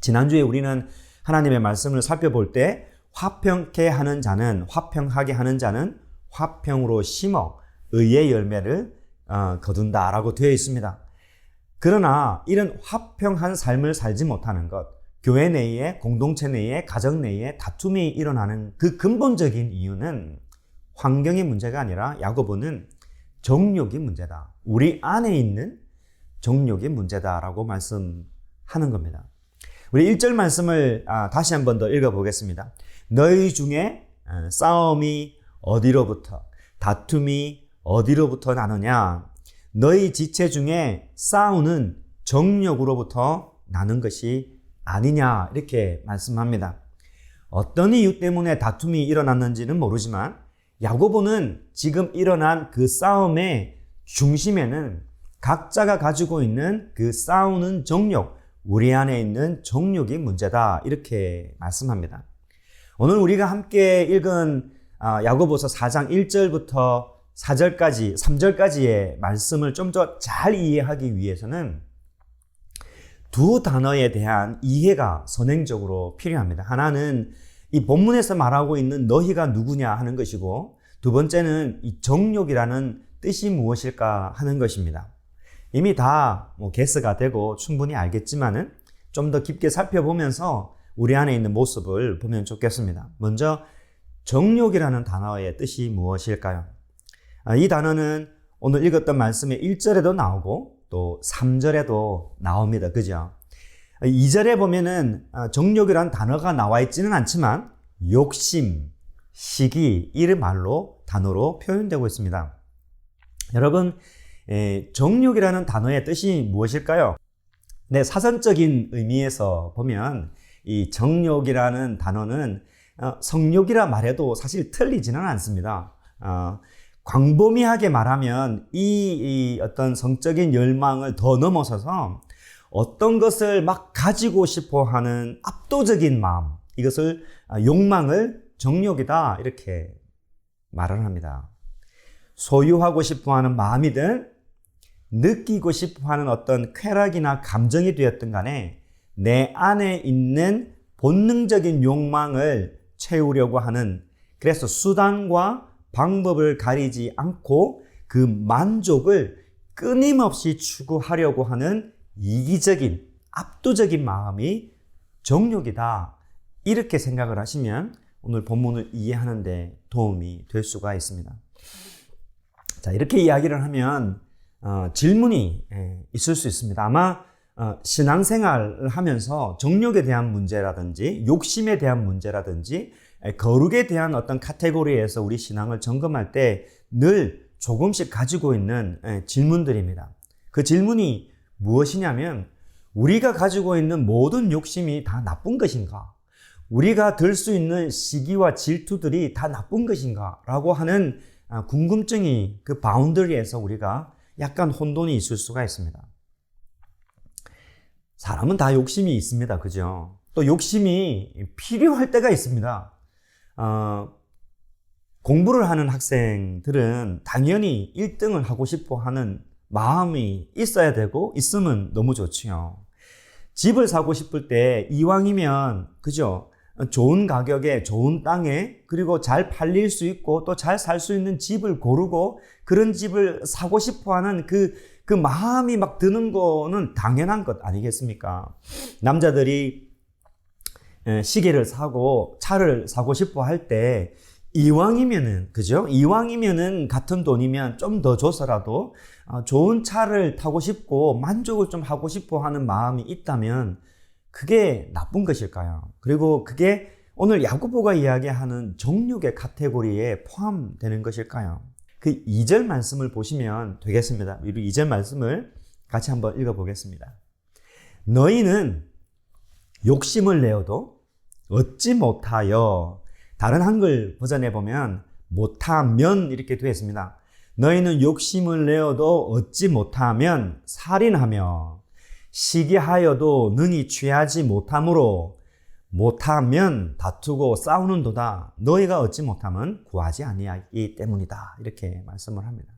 지난주에 우리는 하나님의 말씀을 살펴볼 때 화평케 하는 자는, 화평하게 하는 자는 화평으로 심어 의의 열매를 거둔다라고 되어 있습니다. 그러나 이런 화평한 삶을 살지 못하는 것, 교회 내에, 공동체 내에, 가정 내에 다툼이 일어나는 그 근본적인 이유는 환경의 문제가 아니라 야고보는 정욕이 문제다. 우리 안에 있는 정욕이 문제다라고 말씀하는 겁니다. 우리 1절 말씀을 다시 한 번 더 읽어보겠습니다. 너희 중에 싸움이 어디로부터, 다툼이 어디로부터 나느냐? 너희 지체 중에 싸우는 정욕으로부터 나는 것이 아니냐? 이렇게 말씀합니다. 어떤 이유 때문에 다툼이 일어났는지는 모르지만 야고보는 지금 일어난 그 싸움의 중심에는 각자가 가지고 있는 그 싸우는 정욕, 우리 안에 있는 정욕이 문제다, 이렇게 말씀합니다. 오늘 우리가 함께 읽은 야고보서 4장 1절부터 4절까지, 3절까지의 말씀을 좀 더 잘 이해하기 위해서는 두 단어에 대한 이해가 선행적으로 필요합니다. 하나는 이 본문에서 말하고 있는 너희가 누구냐 하는 것이고, 두 번째는 이 정욕이라는 뜻이 무엇일까 하는 것입니다. 이미 다 개스가 되고 충분히 알겠지만은 좀 더 깊게 살펴보면서 우리 안에 있는 모습을 보면 좋겠습니다. 먼저 정욕이라는 단어의 뜻이 무엇일까요? 이 단어는 오늘 읽었던 말씀의 1절에도 나오고 또 3절에도 나옵니다. 그죠? 2절에 보면은 정욕이라는 단어가 나와 있지는 않지만 욕심, 시기, 이런 말로 단어로 표현되고 있습니다. 여러분, 정욕이라는 단어의 뜻이 무엇일까요? 네, 사전적인 의미에서 보면 이 정욕이라는 단어는 성욕이라 말해도 사실 틀리지는 않습니다. 광범위하게 말하면 이 어떤 성적인 열망을 더 넘어서서 어떤 것을 막 가지고 싶어 하는 압도적인 마음, 이것을 욕망을 정욕이다, 이렇게 말을 합니다. 소유하고 싶어 하는 마음이든 느끼고 싶어 하는 어떤 쾌락이나 감정이 되었든 간에 내 안에 있는 본능적인 욕망을 채우려고 하는, 그래서 수단과 방법을 가리지 않고 그 만족을 끊임없이 추구하려고 하는 이기적인, 압도적인 마음이 정욕이다, 이렇게 생각을 하시면 오늘 본문을 이해하는 데 도움이 될 수가 있습니다. 자, 이렇게 이야기를 하면 질문이 있을 수 있습니다. 아마 신앙생활을 하면서 정욕에 대한 문제라든지 욕심에 대한 문제라든지 거룩에 대한 어떤 카테고리에서 우리 신앙을 점검할 때 늘 조금씩 가지고 있는 질문들입니다. 그 질문이 무엇이냐면, 우리가 가지고 있는 모든 욕심이 다 나쁜 것인가? 우리가 들 수 있는 시기와 질투들이 다 나쁜 것인가? 라고 하는 궁금증이, 그 바운더리에서 우리가 약간 혼돈이 있을 수가 있습니다. 사람은 다 욕심이 있습니다. 그죠? 또 욕심이 필요할 때가 있습니다. 공부를 하는 학생들은 당연히 1등을 하고 싶어 하는 마음이 있어야 되고, 있으면 너무 좋지요. 집을 사고 싶을 때 이왕이면, 그죠? 좋은 가격에, 좋은 땅에, 그리고 잘 팔릴 수 있고 또 잘 살 수 있는 집을 고르고 그런 집을 사고 싶어 하는 그 마음이 막 드는 거는 당연한 것 아니겠습니까? 남자들이 시계를 사고 차를 사고 싶어 할 때 이왕이면은, 그죠? 이왕이면은 같은 돈이면 좀 더 줘서라도 좋은 차를 타고 싶고 만족을 좀 하고 싶어 하는 마음이 있다면 그게 나쁜 것일까요? 그리고 그게 오늘 야고보가 이야기하는 정욕의 카테고리에 포함되는 것일까요? 그 2절 말씀을 보시면 되겠습니다. 우리 2절 말씀을 같이 한번 읽어보겠습니다. 너희는 욕심을 내어도 얻지 못하여, 다른 한글 버전에 보면 못하면 이렇게 되어 있습니다. 너희는 욕심을 내어도 얻지 못하면 살인하며 시기하여도 능히 취하지 못하므로 못하면 다투고 싸우는도다. 너희가 얻지 못하면 구하지 아니하기 때문이다. 이렇게 말씀을 합니다.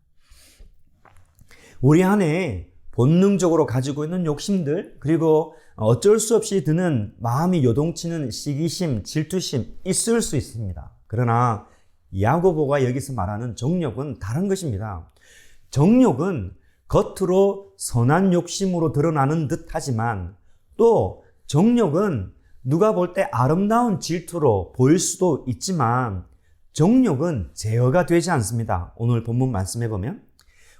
우리 안에 본능적으로 가지고 있는 욕심들, 그리고 어쩔 수 없이 드는 마음이 요동치는 시기심, 질투심 있을 수 있습니다. 그러나 야고보가 여기서 말하는 정욕은 다른 것입니다. 정욕은 겉으로 선한 욕심으로 드러나는 듯 하지만 또 정욕은 누가 볼 때 아름다운 질투로 보일 수도 있지만 정욕은 제어가 되지 않습니다. 오늘 본문 말씀해 보면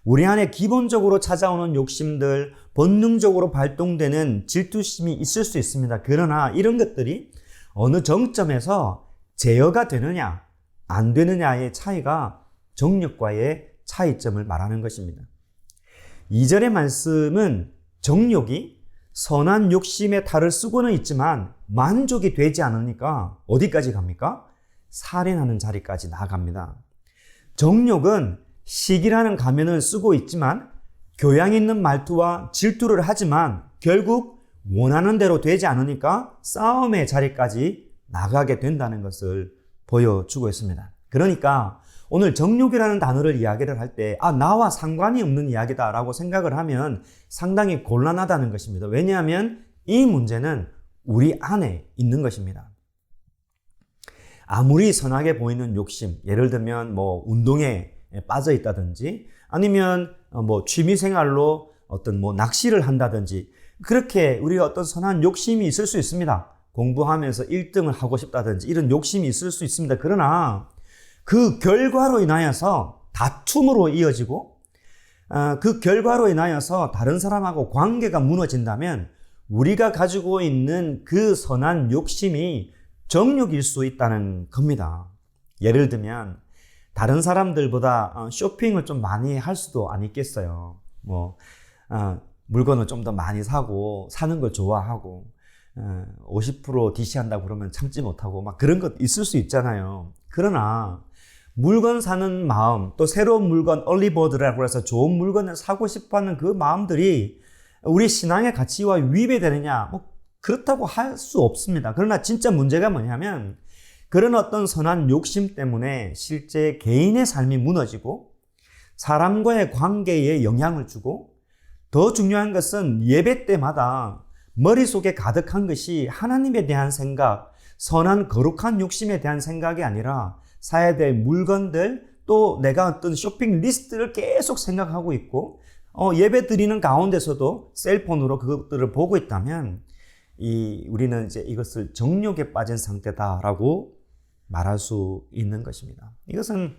우리 안에 기본적으로 찾아오는 욕심들, 본능적으로 발동되는 질투심이 있을 수 있습니다. 그러나 이런 것들이 어느 정점에서 제어가 되느냐, 안 되느냐의 차이가 정욕과의 차이점을 말하는 것입니다. 2절의 말씀은 정욕이 선한 욕심의 탈을 쓰고는 있지만 만족이 되지 않으니까 어디까지 갑니까? 살인하는 자리까지 나아갑니다. 정욕은 시기라는 가면을 쓰고 있지만 교양 있는 말투와 질투를 하지만 결국 원하는 대로 되지 않으니까 싸움의 자리까지 나가게 된다는 것을 보여주고 있습니다. 그러니까 오늘 정욕이라는 단어를 이야기를 할 때 나와 상관이 없는 이야기다라고 생각을 하면 상당히 곤란하다는 것입니다. 왜냐하면 이 문제는 우리 안에 있는 것입니다. 아무리 선하게 보이는 욕심, 예를 들면 운동에 빠져 있다든지 아니면 취미생활로 어떤 낚시를 한다든지 그렇게 우리가 어떤 선한 욕심이 있을 수 있습니다. 공부하면서 1등을 하고 싶다든지 이런 욕심이 있을 수 있습니다. 그러나 그 결과로 인하여서 다툼으로 이어지고 그 결과로 인하여서 다른 사람하고 관계가 무너진다면 우리가 가지고 있는 그 선한 욕심이 정욕일 수 있다는 겁니다. 예를 들면 다른 사람들보다 쇼핑을 좀 많이 할 수도 아니겠어요. 물건을 좀 더 많이 사고 사는 걸 좋아하고 50% DC한다고 그러면 참지 못하고 막 그런 것 있을 수 있잖아요. 그러나 물건 사는 마음, 또 새로운 물건, 얼리버드라고 해서 좋은 물건을 사고 싶어하는 그 마음들이 우리 신앙의 가치와 위배되느냐? 그렇다고 할 수 없습니다. 그러나 진짜 문제가 뭐냐면 그런 어떤 선한 욕심 때문에 실제 개인의 삶이 무너지고 사람과의 관계에 영향을 주고 더 중요한 것은 예배 때마다 머릿속에 가득한 것이 하나님에 대한 생각, 선한 거룩한 욕심에 대한 생각이 아니라 사야 될 물건들, 또 내가 어떤 쇼핑 리스트를 계속 생각하고 있고 예배 드리는 가운데서도 셀폰으로 그것들을 보고 있다면 우리는 이제 이것을 정욕에 빠진 상태다라고 말할 수 있는 것입니다. 이것은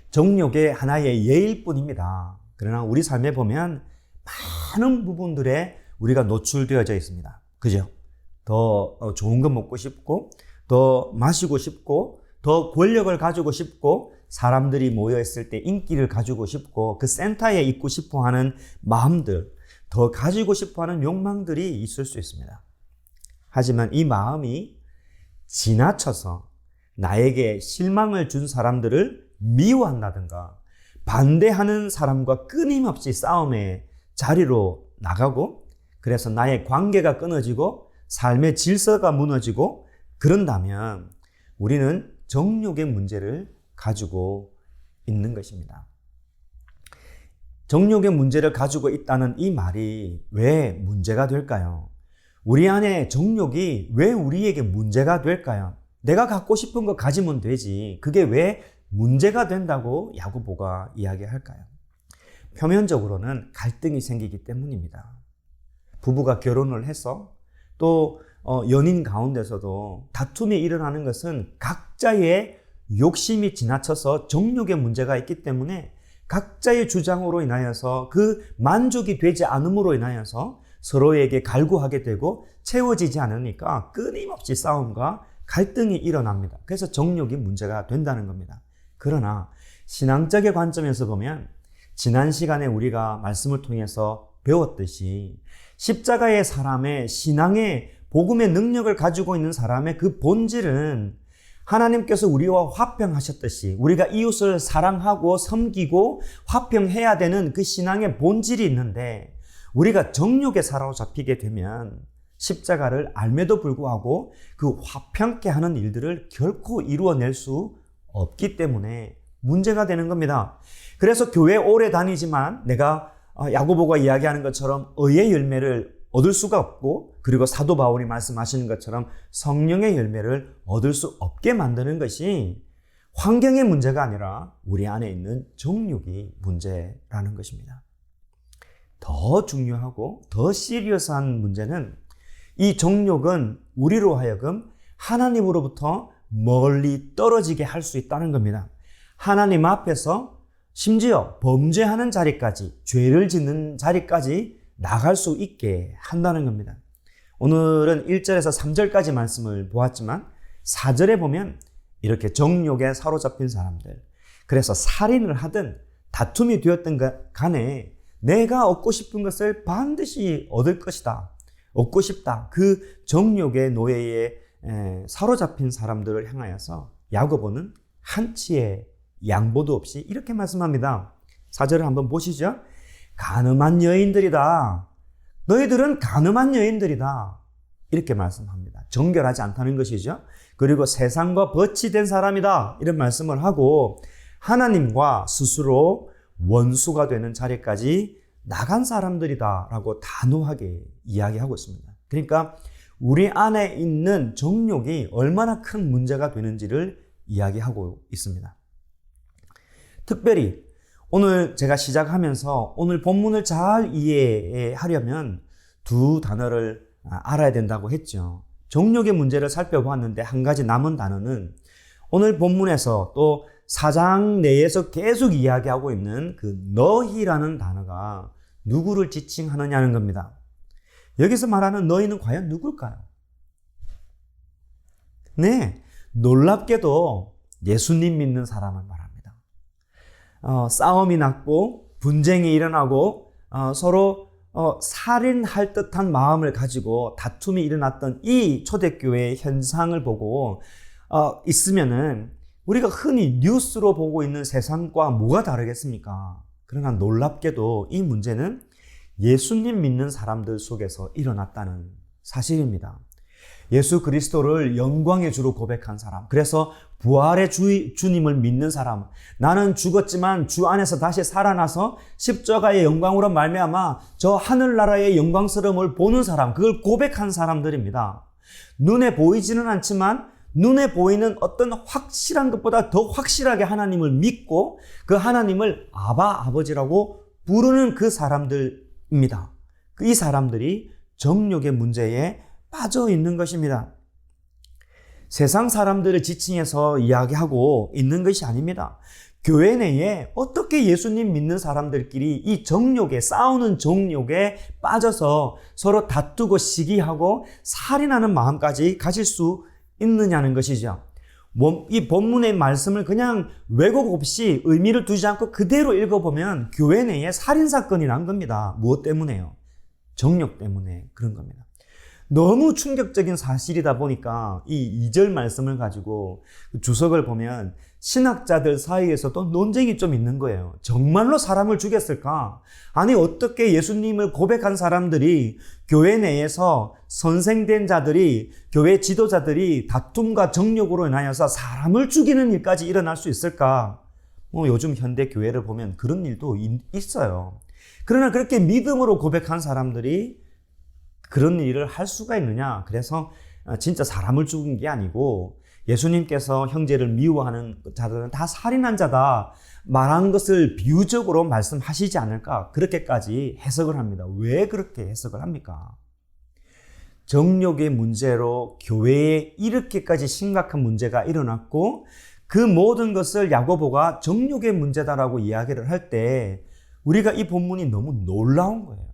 정욕의 하나의 예일 뿐입니다. 그러나 우리 삶에 보면 많은 부분들에 우리가 노출되어져 있습니다. 그죠? 더 좋은 거 먹고 싶고, 더 마시고 싶고, 더 권력을 가지고 싶고, 사람들이 모여있을 때 인기를 가지고 싶고, 그 센터에 있고 싶어 하는 마음들, 더 가지고 싶어 하는 욕망들이 있을 수 있습니다. 하지만 이 마음이 지나쳐서 나에게 실망을 준 사람들을 미워한다든가 반대하는 사람과 끊임없이 싸움의 자리로 나가고 그래서 나의 관계가 끊어지고 삶의 질서가 무너지고 그런다면 우리는 정욕의 문제를 가지고 있는 것입니다. 정욕의 문제를 가지고 있다는 이 말이 왜 문제가 될까요? 우리 안에 정욕이 왜 우리에게 문제가 될까요? 내가 갖고 싶은 거 가지면 되지. 그게 왜 문제가 된다고 야고보가 이야기할까요? 표면적으로는 갈등이 생기기 때문입니다. 부부가 결혼을 해서 또 연인 가운데서도 다툼이 일어나는 것은 각자의 욕심이 지나쳐서 정욕의 문제가 있기 때문에 각자의 주장으로 인하여서 그 만족이 되지 않음으로 인하여서 서로에게 갈구하게 되고 채워지지 않으니까 끊임없이 싸움과 갈등이 일어납니다. 그래서 정욕이 문제가 된다는 겁니다. 그러나 신앙적인 관점에서 보면 지난 시간에 우리가 말씀을 통해서 배웠듯이 십자가의 사람의 신앙의 복음의 능력을 가지고 있는 사람의 그 본질은 하나님께서 우리와 화평하셨듯이 우리가 이웃을 사랑하고 섬기고 화평해야 되는 그 신앙의 본질이 있는데 우리가 정욕에 사로잡히게 되면 십자가를 알매도 불구하고 그 화평케 하는 일들을 결코 이루어낼 수 없기 때문에 문제가 되는 겁니다. 그래서 교회 오래 다니지만 내가 야고보가 이야기하는 것처럼 의의 열매를 얻을 수가 없고, 그리고 사도 바울이 말씀하시는 것처럼 성령의 열매를 얻을 수 없게 만드는 것이 환경의 문제가 아니라 우리 안에 있는 정욕이 문제라는 것입니다. 더 중요하고 더 시리어스한 문제는 이 정욕은 우리로 하여금 하나님으로부터 멀리 떨어지게 할 수 있다는 겁니다. 하나님 앞에서 심지어 범죄하는 자리까지, 죄를 짓는 자리까지 나갈 수 있게 한다는 겁니다. 오늘은 1절에서 3절까지 말씀을 보았지만 4절에 보면 이렇게 정욕에 사로잡힌 사람들, 그래서 살인을 하든 다툼이 되었든 간에 내가 얻고 싶은 것을 반드시 얻을 것이다, 얻고 싶다, 그 정욕의 노예에 사로잡힌 사람들을 향하여서 야고보는 한치의 양보도 없이 이렇게 말씀합니다. 4절을 한번 보시죠. 가늠한 여인들이다. 너희들은 가늠한 여인들이다. 이렇게 말씀합니다. 정결하지 않다는 것이죠. 그리고 세상과 버치된 사람이다. 이런 말씀을 하고 하나님과 스스로 원수가 되는 자리까지 나간 사람들이다 라고 단호하게 이야기하고 있습니다. 그러니까 우리 안에 있는 정욕이 얼마나 큰 문제가 되는지를 이야기하고 있습니다. 특별히 오늘 제가 시작하면서 오늘 본문을 잘 이해하려면 두 단어를 알아야 된다고 했죠. 정욕의 문제를 살펴보았는데 한 가지 남은 단어는 오늘 본문에서 또 4장 내에서 계속 이야기하고 있는 그 너희라는 단어가 누구를 지칭하느냐는 겁니다. 여기서 말하는 너희는 과연 누굴까요? 네, 놀랍게도 예수님 믿는 사람을 말합니다. 싸움이 났고 분쟁이 일어나고 서로 살인할 듯한 마음을 가지고 다툼이 일어났던 이 초대교회의 현상을 보고 있으면은 우리가 흔히 뉴스로 보고 있는 세상과 뭐가 다르겠습니까? 그러나 놀랍게도 이 문제는 예수님 믿는 사람들 속에서 일어났다는 사실입니다. 예수 그리스도를 영광의 주로 고백한 사람, 그래서 부활의 주님을 믿는 사람, 나는 죽었지만 주 안에서 다시 살아나서 십자가의 영광으로 말미암아 저 하늘나라의 영광스러움을 보는 사람, 그걸 고백한 사람들입니다. 눈에 보이지는 않지만 눈에 보이는 어떤 확실한 것보다 더 확실하게 하나님을 믿고 그 하나님을 아버지라고 부르는 그 사람들입니다. 이 사람들이 정욕의 문제에 빠져 있는 것입니다. 세상 사람들을 지칭해서 이야기하고 있는 것이 아닙니다. 교회 내에 어떻게 예수님 믿는 사람들끼리 이 정욕에, 싸우는 정욕에 빠져서 서로 다투고 시기하고 살인하는 마음까지 가질 수 있느냐는 것이죠. 이 본문의 말씀을 그냥 왜곡 없이 의미를 두지 않고 그대로 읽어보면 교회 내에 살인사건이 난 겁니다. 무엇 때문에요? 정욕 때문에 그런 겁니다. 너무 충격적인 사실이다 보니까 이 2절 말씀을 가지고 주석을 보면 신학자들 사이에서도 논쟁이 좀 있는 거예요. 정말로 사람을 죽였을까? 아니 어떻게 예수님을 고백한 사람들이 교회 내에서 선생된 자들이, 교회 지도자들이 다툼과 정욕으로 인하여서 사람을 죽이는 일까지 일어날 수 있을까? 요즘 현대 교회를 보면 그런 일도 있어요. 그러나 그렇게 믿음으로 고백한 사람들이 그런 일을 할 수가 있느냐? 그래서 진짜 사람을 죽인 게 아니고 예수님께서 형제를 미워하는 자들은 다 살인한 자다 말한 것을 비유적으로 말씀하시지 않을까? 그렇게까지 해석을 합니다. 왜 그렇게 해석을 합니까? 정욕의 문제로 교회에 이렇게까지 심각한 문제가 일어났고 그 모든 것을 야고보가 정욕의 문제다라고 이야기를 할 때 우리가 이 본문이 너무 놀라운 거예요.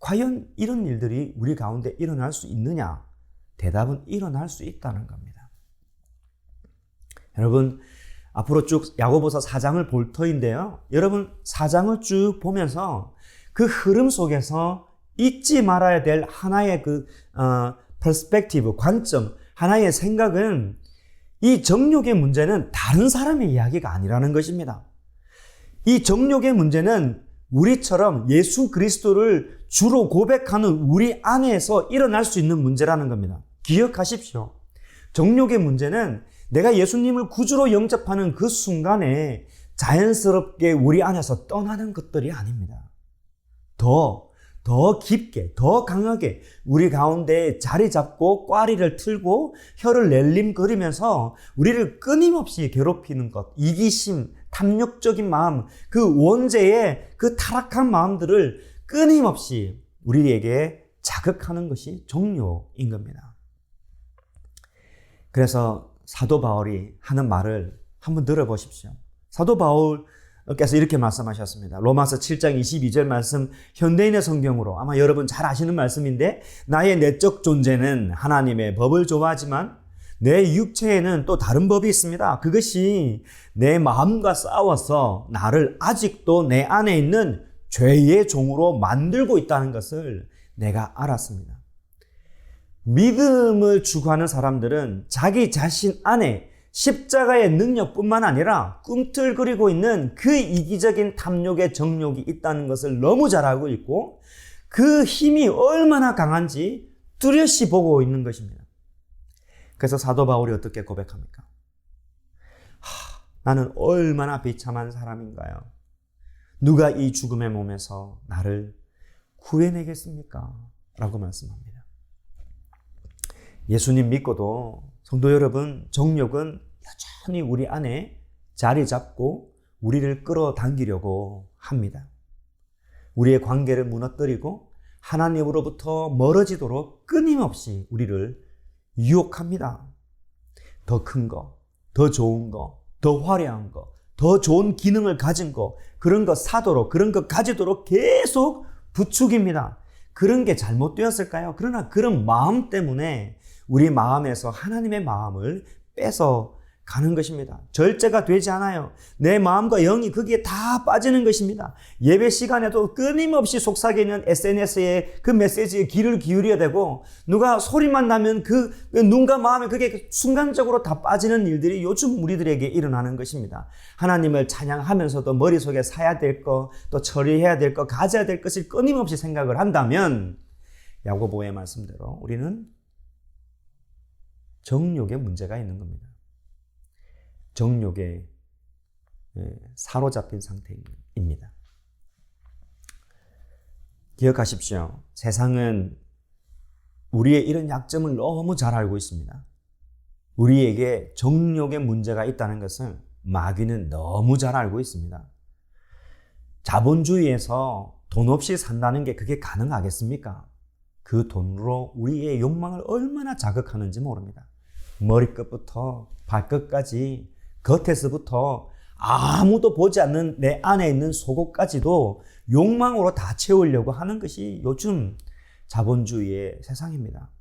과연 이런 일들이 우리 가운데 일어날 수 있느냐? 대답은 일어날 수 있다는 겁니다. 여러분, 앞으로 쭉 야고보서 4장을 볼 터인데요. 여러분, 4장을 쭉 보면서 그 흐름 속에서 잊지 말아야 될 하나의 perspective, 관점, 하나의 생각은 이 정욕의 문제는 다른 사람의 이야기가 아니라는 것입니다. 이 정욕의 문제는 우리처럼 예수 그리스도를 주로 고백하는 우리 안에서 일어날 수 있는 문제라는 겁니다. 기억하십시오. 정욕의 문제는 내가 예수님을 구주로 영접하는 그 순간에 자연스럽게 우리 안에서 떠나는 것들이 아닙니다. 더 더 깊게, 더 강하게 우리 가운데 자리 잡고 꽈리를 틀고 혀를 낼림거리면서 우리를 끊임없이 괴롭히는 것, 이기심, 탐욕적인 마음, 그 원죄의 그 타락한 마음들을 끊임없이 우리에게 자극하는 것이 종료인 겁니다. 그래서 사도 바울이 하는 말을 한번 들어보십시오. 사도 바울께서 이렇게 말씀하셨습니다. 로마서 7장 22절 말씀, 현대인의 성경으로 아마 여러분 잘 아시는 말씀인데, 나의 내적 존재는 하나님의 법을 좋아하지만 내 육체에는 또 다른 법이 있습니다. 그것이 내 마음과 싸워서 나를 아직도 내 안에 있는 죄의 종으로 만들고 있다는 것을 내가 알았습니다. 믿음을 추구하는 사람들은 자기 자신 안에 십자가의 능력뿐만 아니라 꿈틀거리고 있는 그 이기적인 탐욕의 정욕이 있다는 것을 너무 잘 알고 있고, 그 힘이 얼마나 강한지 뚜렷이 보고 있는 것입니다. 그래서 사도 바울이 어떻게 고백합니까? 나는 얼마나 비참한 사람인가요? 누가 이 죽음의 몸에서 나를 구해내겠습니까? 라고 말씀합니다. 예수님 믿고도 성도 여러분, 정욕은 여전히 우리 안에 자리 잡고 우리를 끌어당기려고 합니다. 우리의 관계를 무너뜨리고 하나님으로부터 멀어지도록 끊임없이 우리를 유혹합니다. 더 큰 거, 더 좋은 거, 더 화려한 거, 더 좋은 기능을 가진 거, 그런 거 사도록, 그런 거 가지도록 계속 부추깁니다. 그런 게 잘못되었을까요? 그러나 그런 마음 때문에 우리 마음에서 하나님의 마음을 뺏어 가는 것입니다. 절제가 되지 않아요. 내 마음과 영이 거기에 다 빠지는 것입니다. 예배 시간에도 끊임없이 속삭이는 SNS의 그 메시지에 귀를 기울여야 되고, 누가 소리만 나면 그 눈과 마음에 그게 순간적으로 다 빠지는 일들이 요즘 우리들에게 일어나는 것입니다. 하나님을 찬양하면서도 머릿속에 사야 될 것, 또 처리해야 될 것, 가져야 될 것을 끊임없이 생각을 한다면, 야고보의 말씀대로 우리는 정욕에 문제가 있는 겁니다. 정욕에 사로잡힌 상태입니다. 기억하십시오. 세상은 우리의 이런 약점을 너무 잘 알고 있습니다. 우리에게 정욕에 문제가 있다는 것을 마귀는 너무 잘 알고 있습니다. 자본주의에서 돈 없이 산다는 게 그게 가능하겠습니까? 그 돈으로 우리의 욕망을 얼마나 자극하는지 모릅니다. 머리끝부터 발끝까지, 겉에서부터 아무도 보지 않는 내 안에 있는 속옷까지도 욕망으로 다 채우려고 하는 것이 요즘 자본주의의 세상입니다.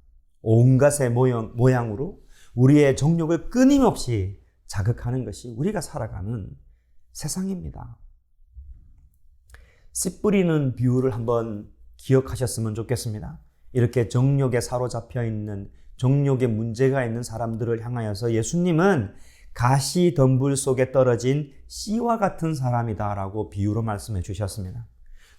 온갖의 모양으로 우리의 정욕을 끊임없이 자극하는 것이 우리가 살아가는 세상입니다. 씨 뿌리는 비유를 한번 기억하셨으면 좋겠습니다. 이렇게 정욕에 사로잡혀 있는, 정욕에 문제가 있는 사람들을 향하여서 예수님은 가시 덤불 속에 떨어진 씨와 같은 사람이다 라고 비유로 말씀해 주셨습니다.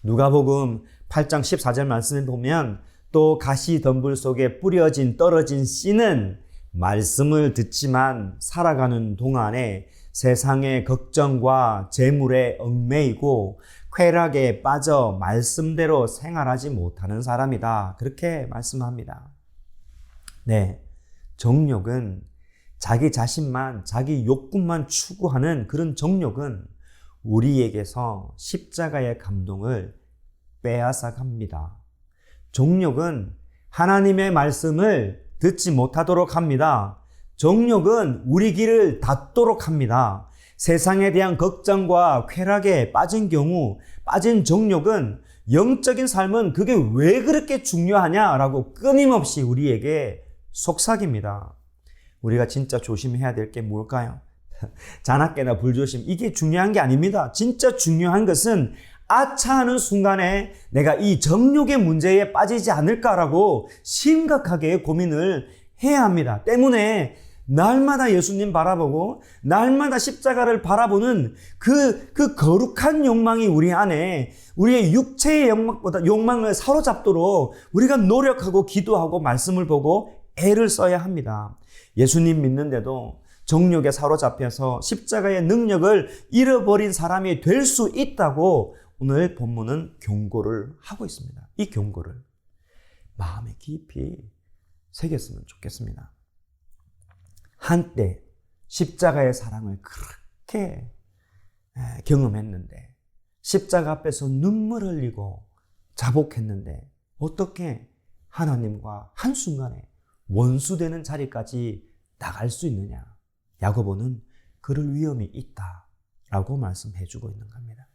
누가복음 8장 14절 말씀에 보면, 또 가시 덤불 속에 뿌려진 떨어진 씨는 말씀을 듣지만 살아가는 동안에 세상의 걱정과 재물에 얽매이고 쾌락에 빠져 말씀대로 생활하지 못하는 사람이다. 그렇게 말씀합니다. 네, 정욕은 자기 자신만, 자기 욕구만 추구하는 그런 정욕은 우리에게서 십자가의 감동을 빼앗아갑니다. 정욕은 하나님의 말씀을 듣지 못하도록 합니다. 정욕은 우리 길을 닫도록 합니다. 세상에 대한 걱정과 쾌락에 빠진 경우, 빠진 정욕은 영적인 삶은 그게 왜 그렇게 중요하냐라고 끊임없이 우리에게 속삭입니다. 우리가 진짜 조심해야 될 게 뭘까요? 자나깨나 불조심, 이게 중요한 게 아닙니다. 진짜 중요한 것은 아차하는 순간에 내가 이 정욕의 문제에 빠지지 않을까라고 심각하게 고민을 해야 합니다. 때문에 날마다 예수님 바라보고 날마다 십자가를 바라보는 그 거룩한 욕망이 우리 안에, 우리의 육체의 욕망을 사로잡도록 우리가 노력하고 기도하고 말씀을 보고 애를 써야 합니다. 예수님 믿는데도 정욕에 사로잡혀서 십자가의 능력을 잃어버린 사람이 될 수 있다고 오늘 본문은 경고를 하고 있습니다. 이 경고를 마음에 깊이 새겼으면 좋겠습니다. 한때 십자가의 사랑을 그렇게 경험했는데, 십자가 앞에서 눈물 흘리고 자복했는데 어떻게 하나님과 한순간에 원수되는 자리까지 나갈 수 있느냐? 야고보는 그럴 위험이 있다라고 말씀해 주고 있는 겁니다.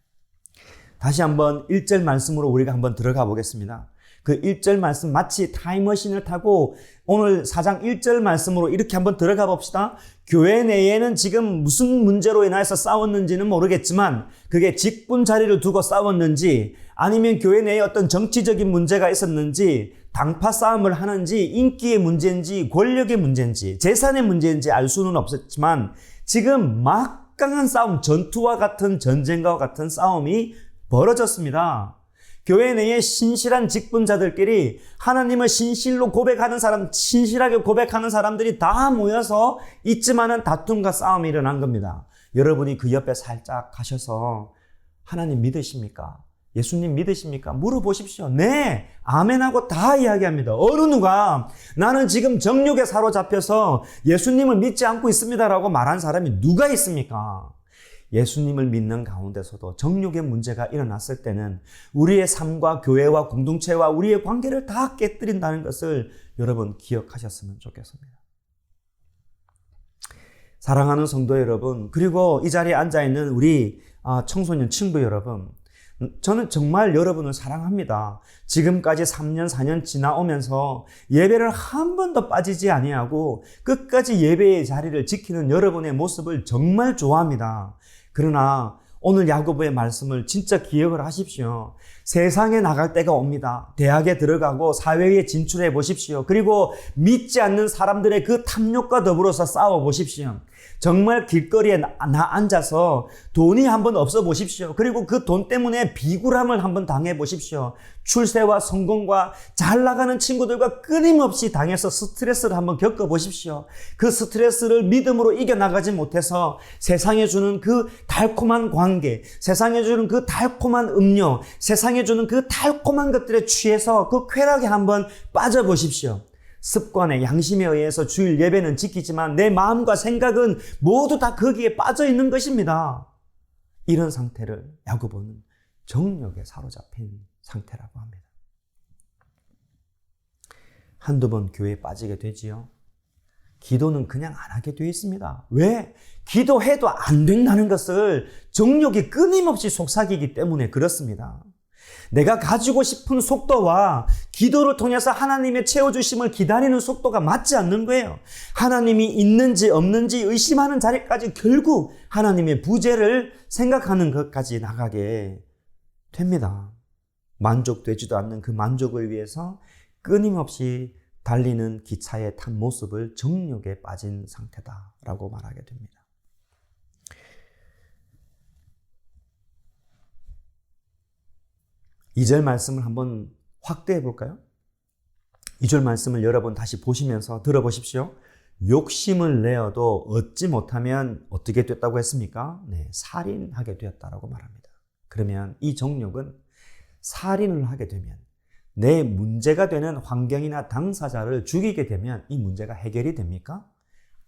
다시 한번 1절 말씀으로 우리가 한번 들어가 보겠습니다. 그 1절 말씀 마치 타임머신을 타고 오늘 4장 1절 말씀으로 이렇게 한번 들어가 봅시다. 교회 내에는 지금 무슨 문제로 인해서 싸웠는지는 모르겠지만 그게 직분 자리를 두고 싸웠는지 아니면 교회 내에 어떤 정치적인 문제가 있었는지 당파 싸움을 하는지 인기의 문제인지 권력의 문제인지 재산의 문제인지 알 수는 없었지만 지금 막강한 싸움, 전투와 같은 전쟁과 같은 싸움이 벌어졌습니다. 교회 내에 신실한 직분자들끼리 하나님을 신실로 고백하는 사람, 신실하게 고백하는 사람들이 다 모여서 있지만은 다툼과 싸움이 일어난 겁니다. 여러분이 그 옆에 살짝 가셔서 하나님 믿으십니까? 예수님 믿으십니까? 물어보십시오. 네, 아멘하고 다 이야기합니다. 어느 누가 나는 지금 정욕에 사로잡혀서 예수님을 믿지 않고 있습니다라고 말한 사람이 누가 있습니까? 예수님을 믿는 가운데서도 정욕의 문제가 일어났을 때는 우리의 삶과 교회와 공동체와 우리의 관계를 다 깨뜨린다는 것을 여러분 기억하셨으면 좋겠습니다. 사랑하는 성도 여러분, 그리고 이 자리에 앉아있는 우리 청소년 친구 여러분, 저는 정말 여러분을 사랑합니다. 지금까지 3년, 4년 지나오면서 예배를 한 번도 빠지지 아니하고 끝까지 예배의 자리를 지키는 여러분의 모습을 정말 좋아합니다. 그러나 오늘 야고보의 말씀을 진짜 기억을 하십시오. 세상에 나갈 때가 옵니다. 대학에 들어가고 사회에 진출해 보십시오. 그리고 믿지 않는 사람들의 그 탐욕과 더불어서 싸워 보십시오. 정말 길거리에 앉아서 돈이 한번 없어 보십시오. 그리고 그 돈 때문에 비굴함을 한번 당해 보십시오. 출세와 성공과 잘 나가는 친구들과 끊임없이 당해서 스트레스를 한번 겪어 보십시오. 그 스트레스를 믿음으로 이겨나가지 못해서 세상에 주는 그 달콤한 관계, 세상에 주는 그 달콤한 음료, 세상에 주는 그 달콤한 것들에 취해서 그 쾌락에 한번 빠져보십시오. 습관에 양심에 의해서 주일 예배는 지키지만 내 마음과 생각은 모두 다 거기에 빠져 있는 것입니다. 이런 상태를 야고보는 정욕에 사로잡힌 상태라고 합니다. 한두 번 교회에 빠지게 되지요. 기도는 그냥 안 하게 되어 있습니다. 왜? 기도해도 안 된다는 것을 정욕이 끊임없이 속삭이기 때문에 그렇습니다. 내가 가지고 싶은 속도와 기도를 통해서 하나님의 채워주심을 기다리는 속도가 맞지 않는 거예요. 하나님이 있는지 없는지 의심하는 자리까지 결국 하나님의 부재를 생각하는 것까지 나가게 됩니다. 만족되지도 않는 그 만족을 위해서 끊임없이 달리는 기차에 탄 모습을 정욕에 빠진 상태다라고 말하게 됩니다. 2절 말씀을 한번 확대해 볼까요? 2절 말씀을 여러분 다시 보시면서 들어보십시오. 욕심을 내어도 얻지 못하면 어떻게 됐다고 했습니까? 네, 살인하게 되었다라고 말합니다. 그러면 이 정욕은 살인을 하게 되면 내 문제가 되는 환경이나 당사자를 죽이게 되면 이 문제가 해결이 됩니까?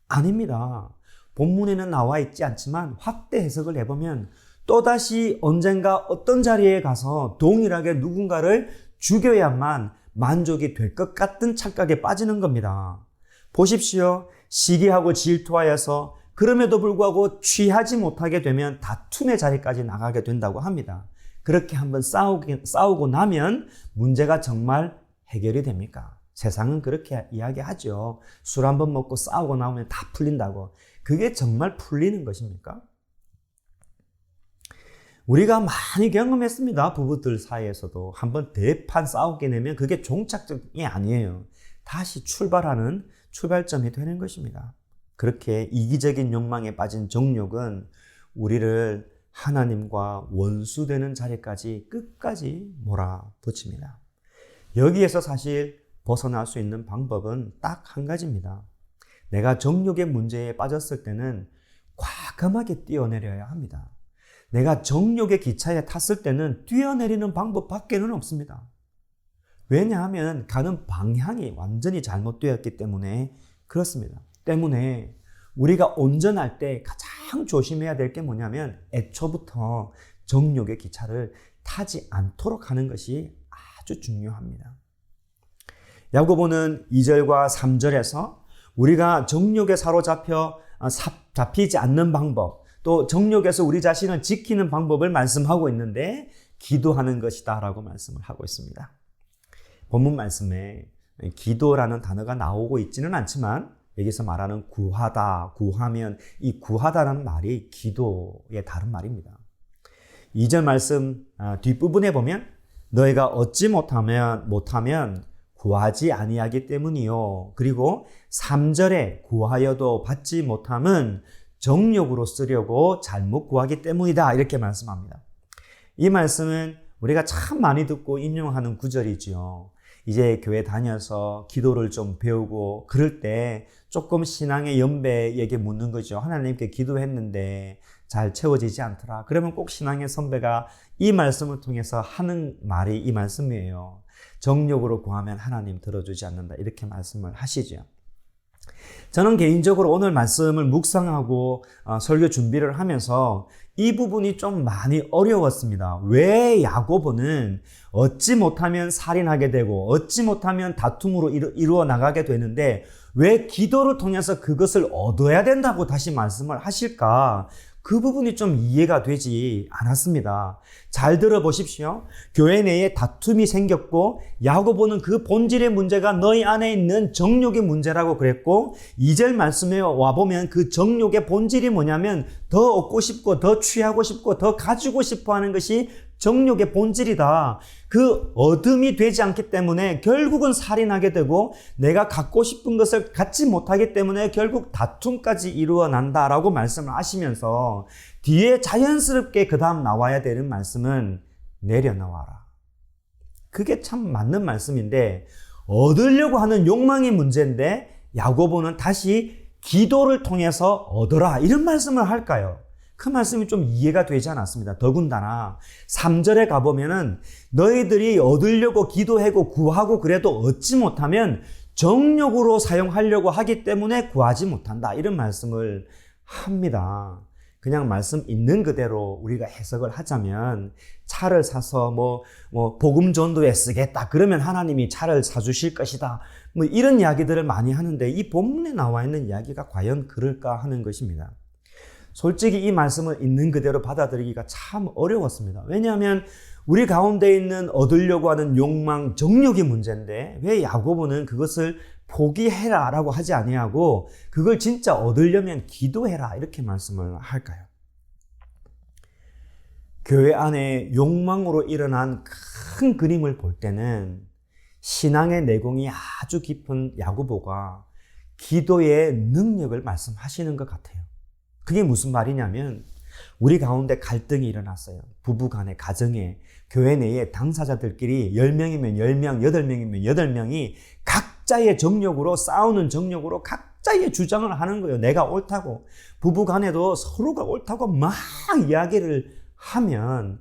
아닙니다. 본문에는 나와 있지 않지만 확대 해석을 해보면 또다시 언젠가 어떤 자리에 가서 동일하게 누군가를 죽여야만 만족이 될 것 같은 착각에 빠지는 겁니다. 보십시오. 시기하고 질투하여서 그럼에도 불구하고 취하지 못하게 되면 다툼의 자리까지 나가게 된다고 합니다. 그렇게 한번 싸우고 나면 문제가 정말 해결이 됩니까? 세상은 그렇게 이야기하죠. 술 한번 먹고 싸우고 나오면 다 풀린다고. 그게 정말 풀리는 것입니까? 우리가 많이 경험했습니다. 부부들 사이에서도 한번 대판 싸우게 되면 그게 종착점이 아니에요. 다시 출발하는 출발점이 되는 것입니다. 그렇게 이기적인 욕망에 빠진 정욕은 우리를 하나님과 원수되는 자리까지 끝까지 몰아붙입니다. 여기에서 사실 벗어날 수 있는 방법은 딱 한 가지입니다. 내가 정욕의 문제에 빠졌을 때는 과감하게 뛰어내려야 합니다. 내가 정욕의 기차에 탔을 때는 뛰어내리는 방법밖에는 없습니다. 왜냐하면 가는 방향이 완전히 잘못되었기 때문에 그렇습니다. 때문에 우리가 운전할 때 가장 조심해야 될 게 뭐냐면 애초부터 정욕의 기차를 타지 않도록 하는 것이 아주 중요합니다. 야고보는 2절과 3절에서 우리가 정욕에 사로잡혀 잡히지 않는 방법, 또 정욕에서 우리 자신을 지키는 방법을 말씀하고 있는데 기도하는 것이다 라고 말씀을 하고 있습니다. 본문 말씀에 기도라는 단어가 나오고 있지는 않지만 여기서 말하는 구하다, 구하면 이 구하다라는 말이 기도의 다른 말입니다. 2절 말씀 뒷부분에 보면 너희가 얻지 못하면 구하지 아니하기 때문이요. 그리고 3절에 구하여도 받지 못함은 정욕으로 쓰려고 잘못 구하기 때문이다. 이렇게 말씀합니다. 이 말씀은 우리가 참 많이 듣고 인용하는 구절이지요. 이제 교회 다녀서 기도를 좀 배우고 그럴 때 조금 신앙의 연배에게 묻는 거죠. 하나님께 기도했는데 잘 채워지지 않더라. 그러면 꼭 신앙의 선배가 이 말씀을 통해서 하는 말이 이 말씀이에요. 정욕으로 구하면 하나님 들어주지 않는다. 이렇게 말씀을 하시죠. 저는 개인적으로 오늘 말씀을 묵상하고 설교 준비를 하면서 이 부분이 좀 많이 어려웠습니다. 왜 야고보는 얻지 못하면 살인하게 되고 얻지 못하면 다툼으로 이루어 나가게 되는데 왜 기도를 통해서 그것을 얻어야 된다고 다시 말씀을 하실까? 그 부분이 좀 이해가 되지 않았습니다. 잘 들어보십시오. 교회 내에 다툼이 생겼고 야고보는 그 본질의 문제가 너희 안에 있는 정욕의 문제라고 그랬고 2절 말씀에 와보면 그 정욕의 본질이 뭐냐면 더 얻고 싶고 더 취하고 싶고 더 가지고 싶어 하는 것이 정욕의 본질이다. 그 얻음이 되지 않기 때문에 결국은 살인하게 되고 내가 갖고 싶은 것을 갖지 못하기 때문에 결국 다툼까지 이루어난다라고 말씀을 하시면서 뒤에 자연스럽게 그 다음 나와야 되는 말씀은 내려놓아라. 그게 참 맞는 말씀인데 얻으려고 하는 욕망이 문제인데 야고보는 다시 기도를 통해서 얻어라 이런 말씀을 할까요? 그 말씀이 좀 이해가 되지 않았습니다. 더군다나 3절에 가보면은 너희들이 얻으려고 기도하고 구하고 그래도 얻지 못하면 정욕으로 사용하려고 하기 때문에 구하지 못한다. 이런 말씀을 합니다. 그냥 말씀 있는 그대로 우리가 해석을 하자면 차를 사서 복음 전도에 쓰겠다. 그러면 하나님이 차를 사주실 것이다. 이런 이야기들을 많이 하는데 이 본문에 나와 있는 이야기가 과연 그럴까 하는 것입니다. 솔직히 이 말씀을 있는 그대로 받아들이기가 참 어려웠습니다. 왜냐하면 우리 가운데 있는 얻으려고 하는 욕망, 정욕이 문제인데 왜 야고보는 그것을 포기해라 라고 하지 아니하고 그걸 진짜 얻으려면 기도해라 이렇게 말씀을 할까요? 교회 안에 욕망으로 일어난 큰 그림을 볼 때는 신앙의 내공이 아주 깊은 야고보가 기도의 능력을 말씀하시는 것 같아요. 그게 무슨 말이냐면 우리 가운데 갈등이 일어났어요. 부부 간에, 가정에, 교회 내에 당사자들끼리 10명이면 10명, 8명이면 8명이 각자의 정욕으로 싸우는 정욕으로 각자의 주장을 하는 거예요. 내가 옳다고. 부부 간에도 서로가 옳다고 막 이야기를 하면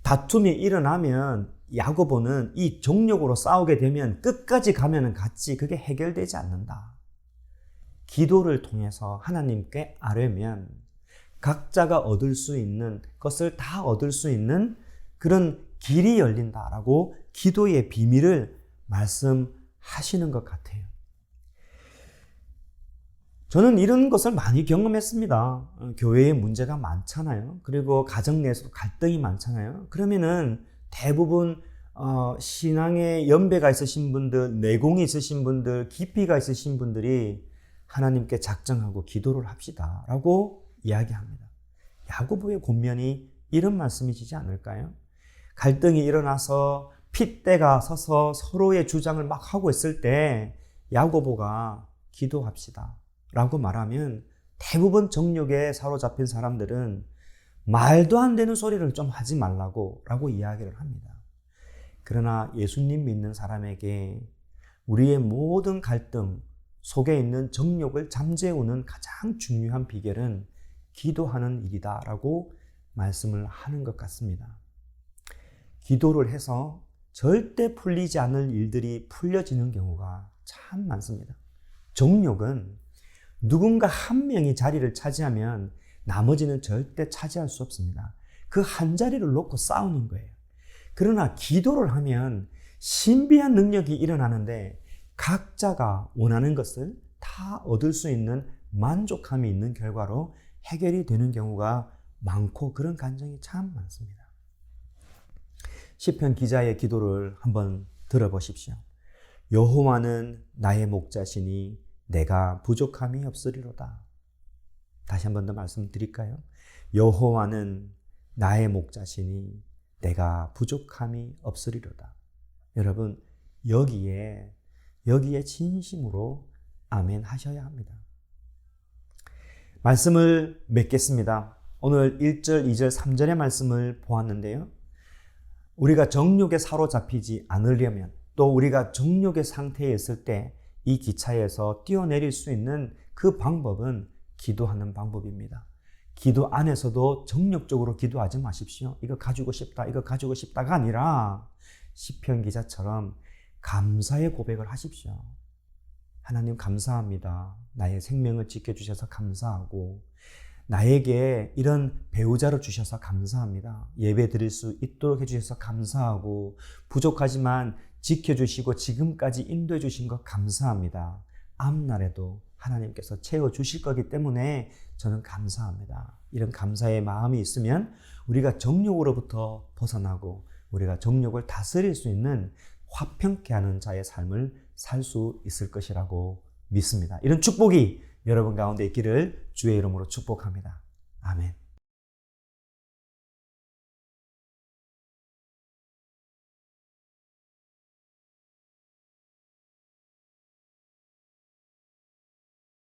다툼이 일어나면 야고보는 이 정욕으로 싸우게 되면 끝까지 가면은 같이 그게 해결되지 않는다. 기도를 통해서 하나님께 아뢰면 각자가 얻을 수 있는 것을 다 얻을 수 있는 그런 길이 열린다라고 기도의 비밀을 말씀하시는 것 같아요. 저는 이런 것을 많이 경험했습니다. 교회에 문제가 많잖아요. 그리고 가정 내에서도 갈등이 많잖아요. 그러면은 대부분 신앙의 연배가 있으신 분들, 내공이 있으신 분들, 깊이가 있으신 분들이 하나님께 작정하고 기도를 합시다 라고 이야기합니다. 야고보의 권면이 이런 말씀이시지 않을까요? 갈등이 일어나서 핏대가 서서 서로의 주장을 막 하고 있을 때 야고보가 기도합시다 라고 말하면 대부분 정욕에 사로잡힌 사람들은 말도 안 되는 소리를 좀 하지 말라고 라고 이야기를 합니다. 그러나 예수님 믿는 사람에게 우리의 모든 갈등 속에 있는 정욕을 잠재우는 가장 중요한 비결은 기도하는 일이다 라고 말씀을 하는 것 같습니다. 기도를 해서 절대 풀리지 않을 일들이 풀려지는 경우가 참 많습니다. 정욕은 누군가 한 명이 자리를 차지하면 나머지는 절대 차지할 수 없습니다. 그 한 자리를 놓고 싸우는 거예요. 그러나 기도를 하면 신비한 능력이 일어나는데 각자가 원하는 것을 다 얻을 수 있는 만족감이 있는 결과로 해결이 되는 경우가 많고 그런 간증이 참 많습니다. 시편 기자의 기도를 한번 들어보십시오. 여호와는 나의 목자시니 내가 부족함이 없으리로다. 다시 한 번 더 말씀드릴까요? 여호와는 나의 목자시니 내가 부족함이 없으리로다. 여러분, 여기에 진심으로 아멘 하셔야 합니다. 말씀을 맺겠습니다. 오늘 1절, 2절, 3절의 말씀을 보았는데요. 우리가 정욕에 사로잡히지 않으려면, 또 우리가 정욕의 상태에 있을 때 이 기차에서 뛰어내릴 수 있는 그 방법은 기도하는 방법입니다. 기도 안에서도 정욕적으로 기도하지 마십시오. 이거 가지고 싶다, 이거 가지고 싶다가 아니라 시편 기자처럼 감사의 고백을 하십시오. 하나님 감사합니다. 나의 생명을 지켜주셔서 감사하고, 나에게 이런 배우자를 주셔서 감사합니다. 예배 드릴 수 있도록 해주셔서 감사하고, 부족하지만 지켜주시고 지금까지 인도해 주신 것 감사합니다. 앞날에도 하나님께서 채워주실 거기 때문에 저는 감사합니다. 이런 감사의 마음이 있으면 우리가 정욕으로부터 벗어나고 우리가 정욕을 다스릴 수 있는 화평케 하는 자의 삶을 살 수 있을 것이라고 믿습니다. 이런 축복이 여러분 가운데 있기를 주의 이름으로 축복합니다. 아멘.